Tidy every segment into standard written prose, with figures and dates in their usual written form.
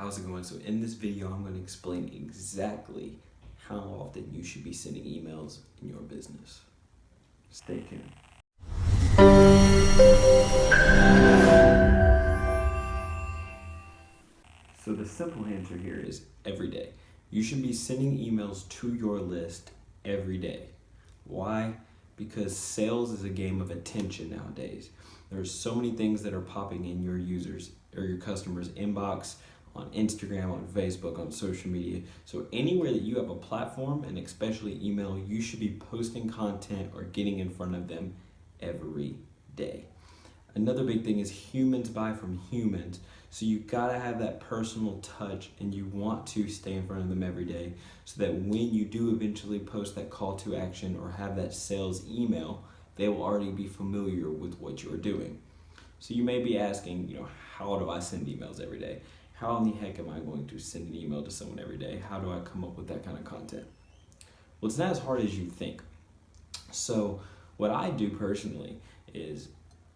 How's it going? So in this video, I'm going to explain exactly how often you should be sending emails in your business. Stay tuned. So the simple answer here is every day. You should be sending emails to your list every day. Why? Because sales is a game of attention nowadays. There's so many things that are popping in your users or your customers' inbox, on Instagram, on Facebook, on social media. So anywhere that you have a platform, and especially email, you should be posting content or getting in front of them every day. Another big thing is humans buy from humans. So you gotta have that personal touch, and you want to stay in front of them every day so that when you do eventually post that call to action or have that sales email, they will already be familiar with what you're doing. So you may be asking, how do I send emails every day? How in the heck am I going to send an email to someone every day? How do I come up with that kind of content? Well, it's not as hard as you think. So what I do personally is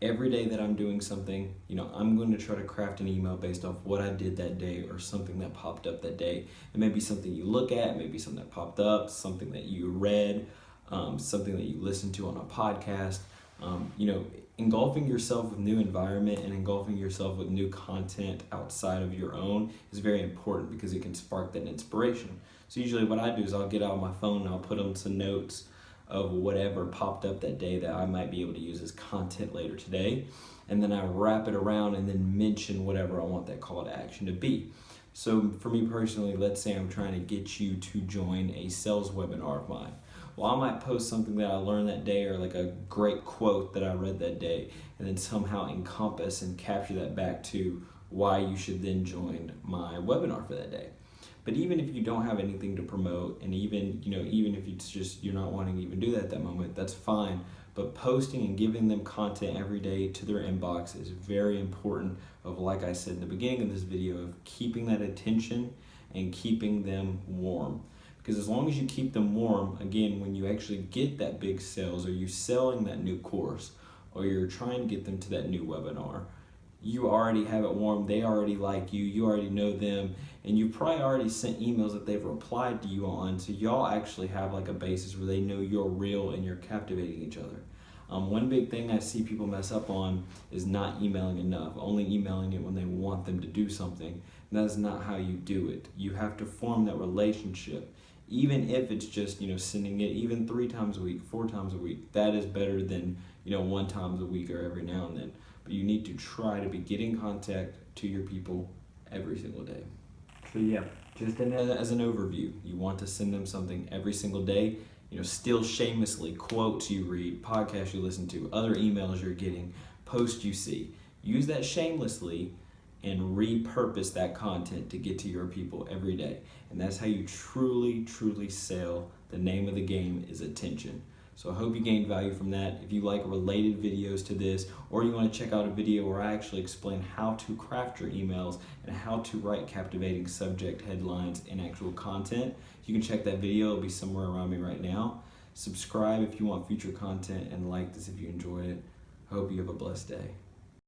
every day that I'm doing something, I'm going to try to craft an email based off what I did that day or something that popped up that day. It may be something you look at, maybe something that popped up, something that you read, something that you listened to on a podcast. Engulfing yourself with new environment and engulfing yourself with new content outside of your own is very important because it can spark that inspiration. So usually what I do is I'll get out my phone and I'll put on some notes of whatever popped up that day that I might be able to use as content later today. And then I wrap it around and then mention whatever I want that call to action to be. So for me personally, let's say I'm trying to get you to join a sales webinar of mine. Well, I might post something that I learned that day or like a great quote that I read that day, and then somehow encompass and capture that back to why you should then join my webinar for that day. But even if you don't have anything to promote, and even if it's just you're not wanting to even do that at that moment, that's fine. But posting and giving them content every day to their inbox is very important of, like I said in the beginning of this video, of keeping that attention and keeping them warm. Because as long as you keep them warm, again, when you actually get that big sales or you're selling that new course or you're trying to get them to that new webinar, you already have it warm, they already like you, you already know them, and you probably already sent emails that they've replied to you on, so y'all actually have like a basis where they know you're real and you're captivating each other. One big thing I see people mess up on is not emailing enough, only emailing it when they want them to do something. And that is not how you do it. You have to form that relationship. Even if it's just, sending it even 3 times a week, 4 times a week, that is better than, 1 time a week or every now and then. But you need to try to be getting contact to your people every single day. So yeah, just as an overview, you want to send them something every single day. Still shamelessly, quotes you read, podcasts you listen to, other emails you're getting, posts you see. Use that shamelessly and repurpose that content to get to your people every day. And that's how you truly, truly sell. The name of the game is attention. So I hope you gained value from that. If you like related videos to this, or you want to check out a video where I actually explain how to craft your emails and how to write captivating subject headlines and actual content, you can check that video. It'll be somewhere around me right now. Subscribe if you want future content, and like this if you enjoyed it. I hope you have a blessed day.